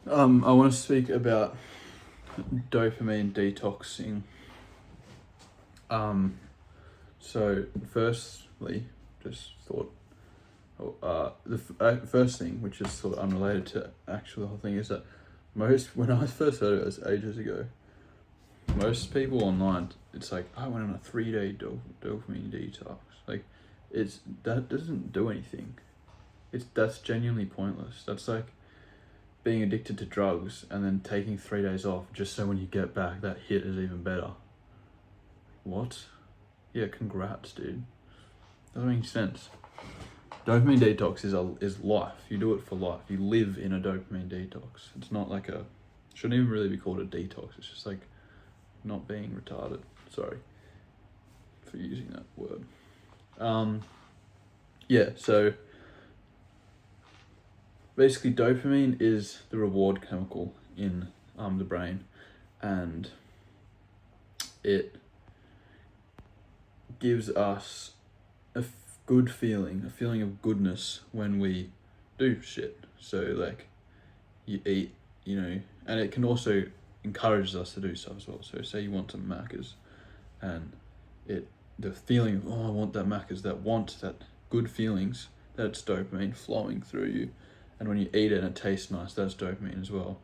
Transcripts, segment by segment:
I want to speak about dopamine detoxing. Um, so firstly, just thought, first thing, which is sort of unrelated to actually the whole thing, is that when I first heard of it, was ages ago, most people online, it's like, I went on a 3-day dopamine detox. Like, that doesn't do anything. That's genuinely pointless. That's like being addicted to drugs and then taking 3 days off just so when you get back, that hit is even better. What? Yeah, congrats, dude. Doesn't make sense. Dopamine detox is life. You do it for life. You live in a dopamine detox. It's not like shouldn't even really be called a detox. It's just like not being retarded. Sorry for using that word. Yeah, so basically dopamine is the reward chemical in the brain, and it gives us a good feeling, a feeling of goodness when we do shit. So like you eat, and it can also encourage us to do stuff as well. So say you want some Maccas, and the feeling of, I want that Maccas, that good feelings, that's dopamine flowing through you. And when you eat it and it tastes nice, that's dopamine as well.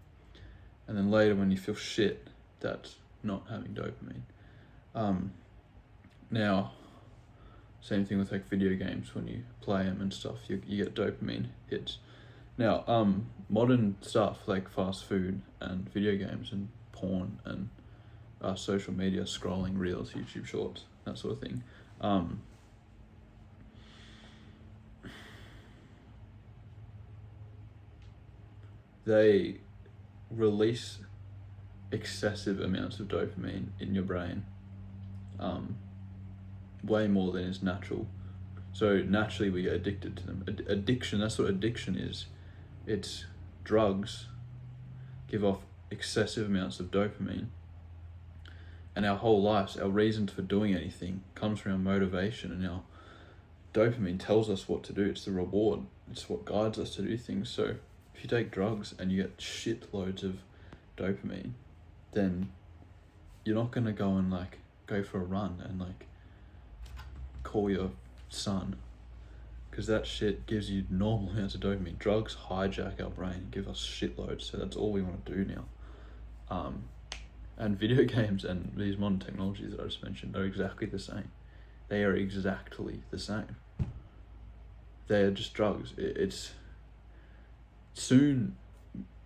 And then later when you feel shit, that's not having dopamine. Now, same thing with like video games. When you play them and stuff, you get dopamine hits. Now, modern stuff like fast food and video games and porn and social media, scrolling reels, YouTube shorts, that sort of thing. They release excessive amounts of dopamine in your brain, way more than is natural. So naturally we get addicted to them. Addiction, that's what addiction is. It's drugs give off excessive amounts of dopamine, and our whole lives, our reasons for doing anything comes from our motivation, and our dopamine tells us what to do. It's the reward. It's what guides us to do things. So if you take drugs and you get shitloads of dopamine, then you're not gonna go and like go for a run and like call your son, because that shit gives you normal amounts of dopamine. Drugs hijack our brain and give us shitloads, so that's all we want to do now. And video games and these modern technologies that I just mentioned are exactly the same. They are exactly the same. They are just drugs. It's soon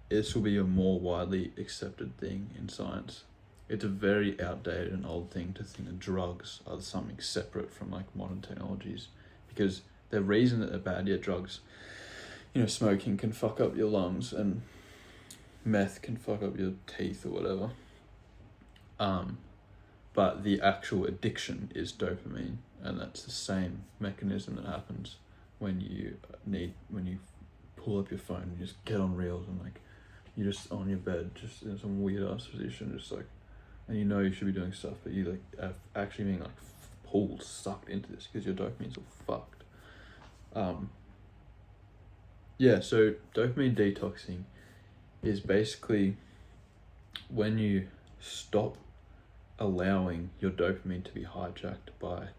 this will be a more widely accepted thing in science. It's a very outdated and old thing to think that drugs are something separate from like modern technologies, because the reason that they're bad, drugs, smoking can fuck up your lungs and meth can fuck up your teeth or whatever. But the actual addiction is dopamine, and that's the same mechanism that happens when you pull up your phone and you just get on reels and like you're just on your bed, just in some weird ass position, just like, and you should be doing stuff, but you like are actually being like pulled, sucked into this because your dopamine's all fucked. So dopamine detoxing is basically when you stop allowing your dopamine to be hijacked by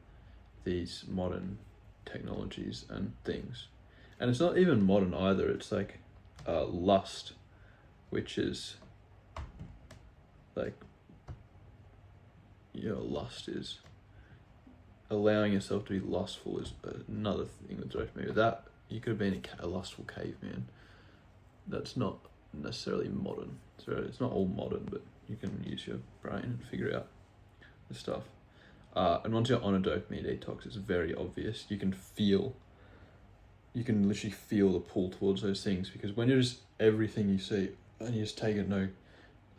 these modern technologies and things. And it's not even modern either. It's like lust, which is like, lust is allowing yourself to be lustful is another thing with dopamine. That you could have been a lustful caveman. That's not necessarily modern. So it's not all modern, but you can use your brain and figure out the stuff. And once you're on a dopamine detox, it's very obvious. You can literally feel the pull towards those things, because when you're just everything you see and you just take it, no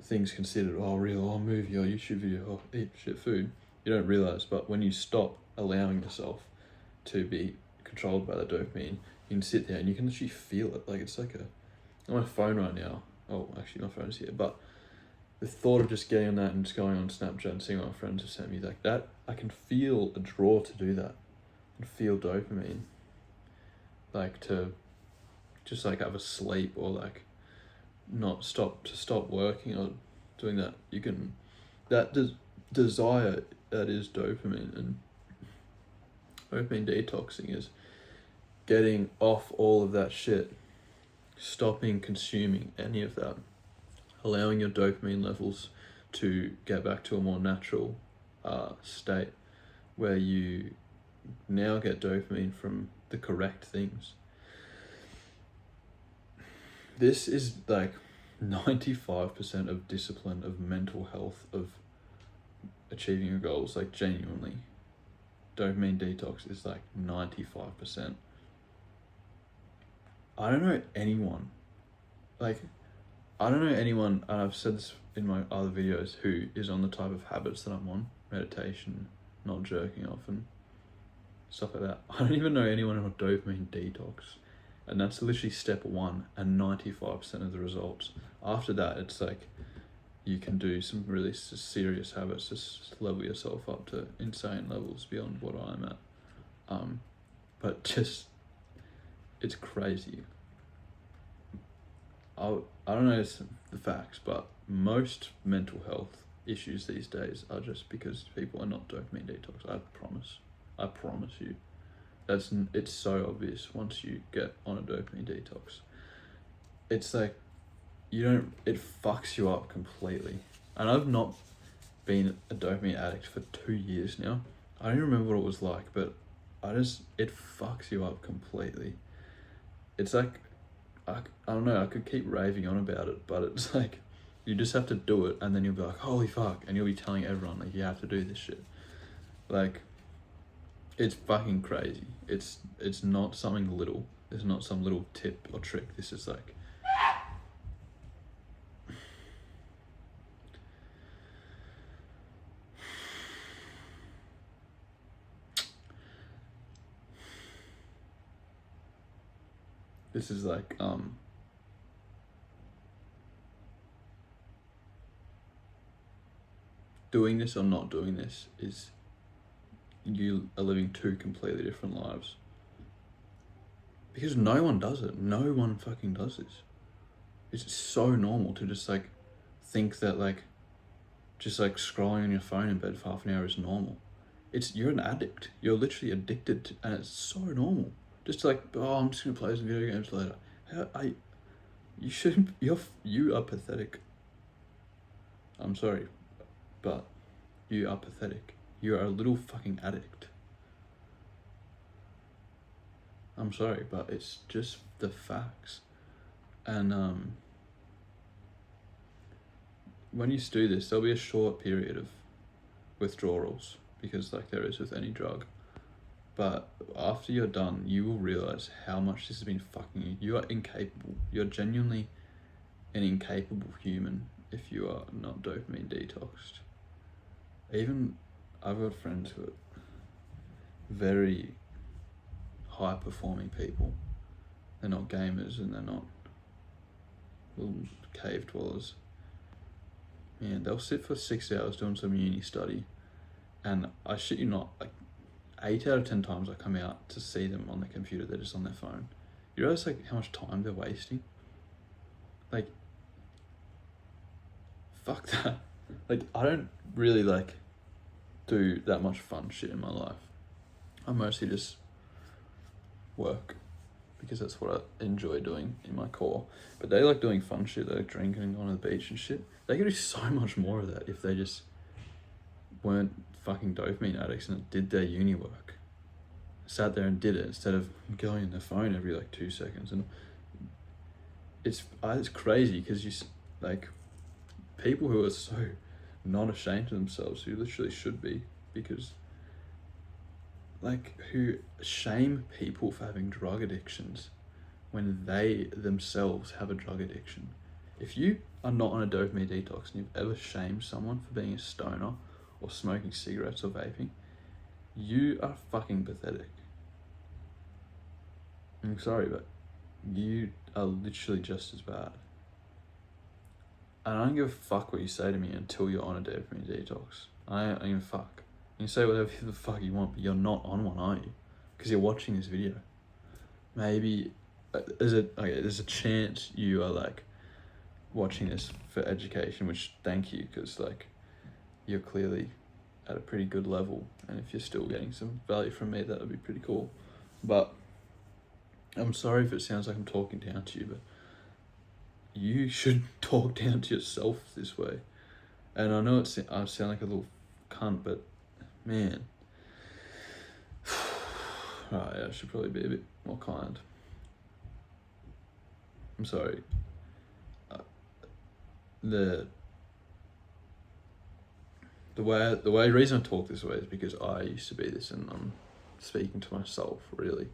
things considered, movie or YouTube video or eat shit food, you don't realize. But when you stop allowing yourself to be controlled by the dopamine, you can sit there and you can literally feel it. Like it's like on my phone right now. Oh, actually my phone's here, but the thought of just getting on that and just going on Snapchat and seeing what my friends have sent me, like that, I can feel a draw to do that and feel dopamine, like to just like have a sleep or like not stop working or doing that, you can, that desire that is dopamine, and dopamine detoxing is getting off all of that shit, stopping consuming any of that, allowing your dopamine levels to get back to a more natural state where you now get dopamine from the correct things. This is like 95% of discipline, of mental health, of achieving your goals. Like, genuinely, dopamine detox is like 95%. I don't know anyone, and I've said this in my other videos, who is on the type of habits that I'm on: meditation, not jerking off, and stuff like that. I don't even know anyone on a dopamine detox. And that's literally step 1 and 95% of the results. After that, it's like you can do some really serious habits, just level yourself up to insane levels beyond what I'm at. But just, it's crazy. I don't know the facts, but most mental health issues these days are just because people are not dopamine detox. I promise you. It's so obvious once you get on a dopamine detox. It's like, it fucks you up completely. And I've not been a dopamine addict for 2 years now. I don't even remember what it was like, but it fucks you up completely. It's like, I don't know, I could keep raving on about it, but it's like, you just have to do it, and then you'll be like, holy fuck, and you'll be telling everyone, like, you have to do this shit. Like, it's fucking crazy. It's not something little. There's not some little tip or trick. This is like, doing this or not doing this is, you are living 2 completely different lives. Because no one does it. No one fucking does this. It's so normal to just like think that like just like scrolling on your phone in bed for half an hour is normal. You're an addict. You're literally addicted to, and it's so normal. Just like, oh, I'm just gonna play some video games later. You shouldn't. You are pathetic. I'm sorry, but you are pathetic. You are a little fucking addict. I'm sorry, but it's just the facts. And when you do this, there'll be a short period of withdrawals, because like there is with any drug. But after you're done, you will realize how much this has been fucking you. You are incapable. You're genuinely an incapable human if you are not dopamine detoxed. Even I've got friends who are very high performing people. They're not gamers and they're not little cave dwellers. Man, they'll sit for 6 hours doing some uni study, and I shit you not, like 8 out of 10 times I come out to see them on the computer, they're just on their phone. You realize like how much time they're wasting? Like, fuck that. Like, I don't really like do that much fun shit in my life. I mostly just work, because that's what I enjoy doing in my core. But they like doing fun shit, they like drinking and going to the beach and shit. They could do so much more of that if they just weren't fucking dopamine addicts and did their uni work. Sat there and did it instead of going on their phone every like 2 seconds. And it's crazy, because you like people who are so not ashamed of themselves, who literally should be, because like, who shame people for having drug addictions when they themselves have a drug addiction. If you are not on a dopamine detox and you've ever shamed someone for being a stoner or smoking cigarettes or vaping, you are fucking pathetic. I'm sorry, but you are literally just as bad. And I don't give a fuck what you say to me until you're on a dopamine detox. I don't give a fuck. You can say whatever the fuck you want, but you're not on one, are you? Because you're watching this video. Maybe there's a chance you are like watching this for education, which thank you, because like you're clearly at a pretty good level, and if you're still getting some value from me, that would be pretty cool. But I'm sorry if it sounds like I'm talking down to you, but you should talk down to yourself this way. And I know I sound like a little cunt, but man, right, I should probably be a bit more kind. I'm sorry. The reason I talk this way is because I used to be this, and I'm speaking to myself really.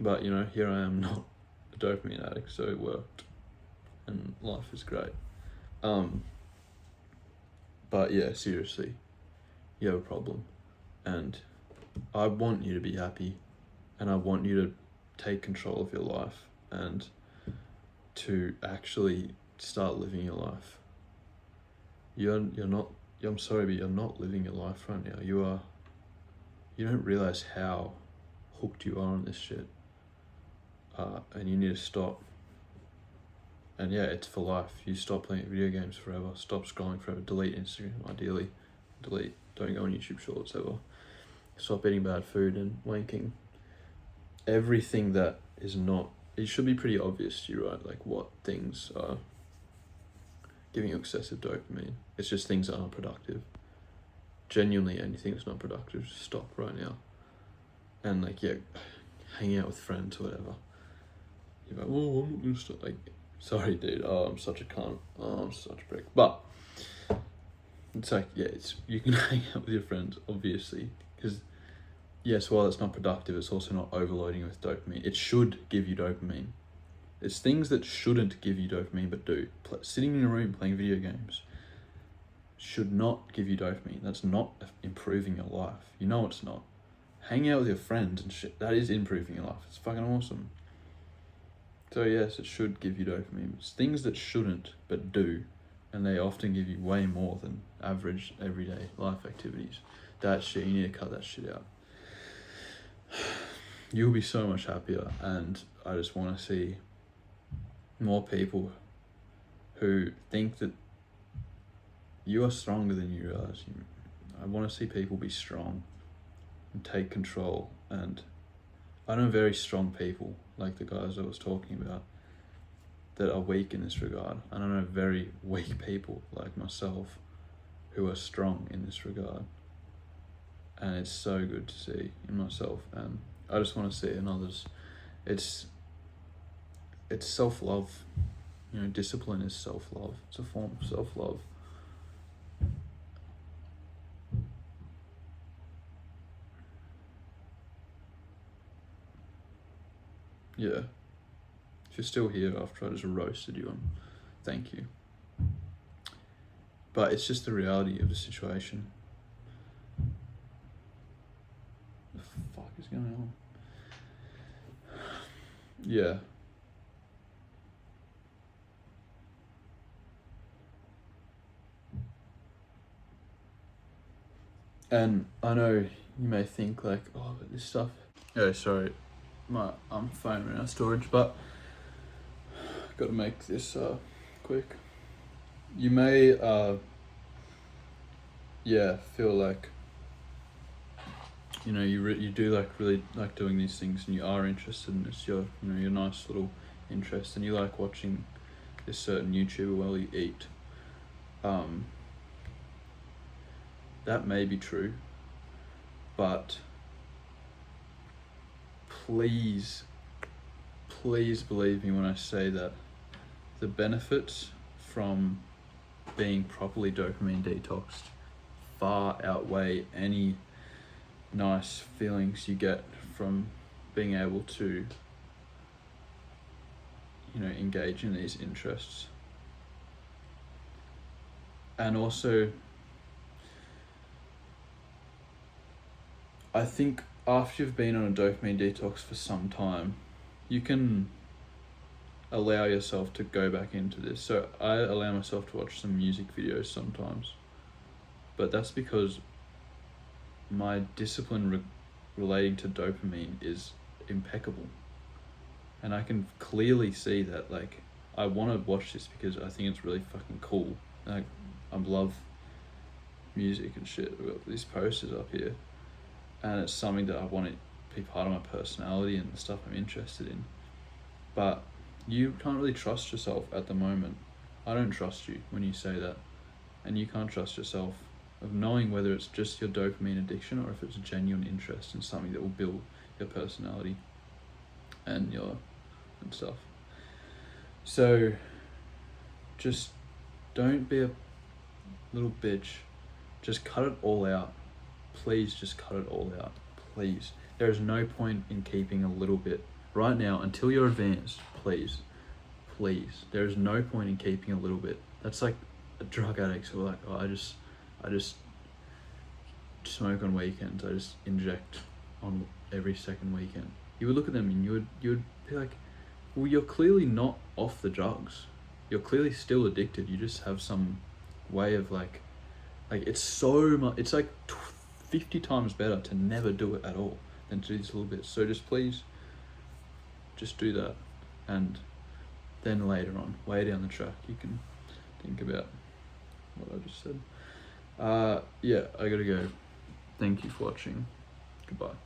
But you know, here I am, not a dopamine addict, so it worked, and life is great. But yeah, seriously, you have a problem, and I want you to be happy, and I want you to take control of your life and to actually start living your life. You're not. I'm sorry, but you're not living your life right now. You don't realize how hooked you are on this shit, and you need to stop. And yeah, it's for life. You stop playing video games forever. Stop scrolling forever. Delete Instagram, ideally. Delete. Don't go on YouTube Shorts ever. Stop eating bad food and wanking. Everything that is not... It should be pretty obvious to you, right? Like what things are giving you excessive dopamine. It's just things that aren't productive. Genuinely, anything that's not productive, just stop right now. And like, yeah, hanging out with friends or whatever. You're like, oh, I'm not gonna stop. Like, sorry, dude. Oh, I'm such a cunt. Oh, I'm such a prick. But it's like, yeah, you can hang out with your friends, obviously, because yes, while it's not productive, it's also not overloading with dopamine. It should give you dopamine. It's things that shouldn't give you dopamine but do. Sitting in a room playing video games should not give you dopamine. That's not improving your life. You know it's not. Hanging out with your friends and shit, that is improving your life. It's fucking awesome. So yes, it should give you dopamine. It's things that shouldn't but do, and they often give you way more than average everyday life activities. That shit, you need to cut that shit out. You'll be so much happier, and I just want to see more people who think that you are stronger than you realize. I want to see people be strong and take control, and I know very strong people, like the guys I was talking about, that are weak in this regard. And I know very weak people like myself who are strong in this regard. And it's so good to see in myself, and I just want to see it in others. It's self-love. You know, discipline is self-love. It's a form of self-love. Yeah. If you're still here after I just roasted you, thank you. But it's just the reality of the situation. What the fuck is going on? Yeah. And I know you may think like, oh, but this stuff... Oh, sorry. I'm phone ran out of storage, but got to make this quick. You may feel like, you know, you do like really like doing these things, and you are interested in this, your nice little interest, and you like watching this certain YouTuber while you eat. That may be true, but please believe me when I say that the benefits from being properly dopamine detoxed far outweigh any nice feelings you get from being able to, you know, engage in these interests. And also, I think after you've been on a dopamine detox for some time, you can allow yourself to go back into this. So I allow myself to watch some music videos sometimes, but that's because my discipline relating to dopamine is impeccable, and I can clearly see that, like, I want to watch this because I think it's really fucking cool. Like, I love music and shit. I've got these posters up here, and it's something that I want to be part of my personality and the stuff I'm interested in. But you can't really trust yourself at the moment. I don't trust you when you say that, and you can't trust yourself of knowing whether it's just your dopamine addiction or if it's a genuine interest in something that will build your personality and stuff. So just don't be a little bitch. Just cut it all out. Please just cut it all out. Please. There is no point in keeping a little bit right now until you're advanced. Please. There is no point in keeping a little bit. That's like a drug addicts who are like, oh, I just smoke on weekends. I just inject on every second weekend. You would look at them and you would be like, well, you're clearly not off the drugs. You're clearly still addicted. You just have some way of like it's so much. It's like 50 times better to never do it at all than to do this little bit. So just please, just do that, and then later on, way down the track, you can think about what I just said. Yeah, I gotta go. Thank you for watching. Goodbye.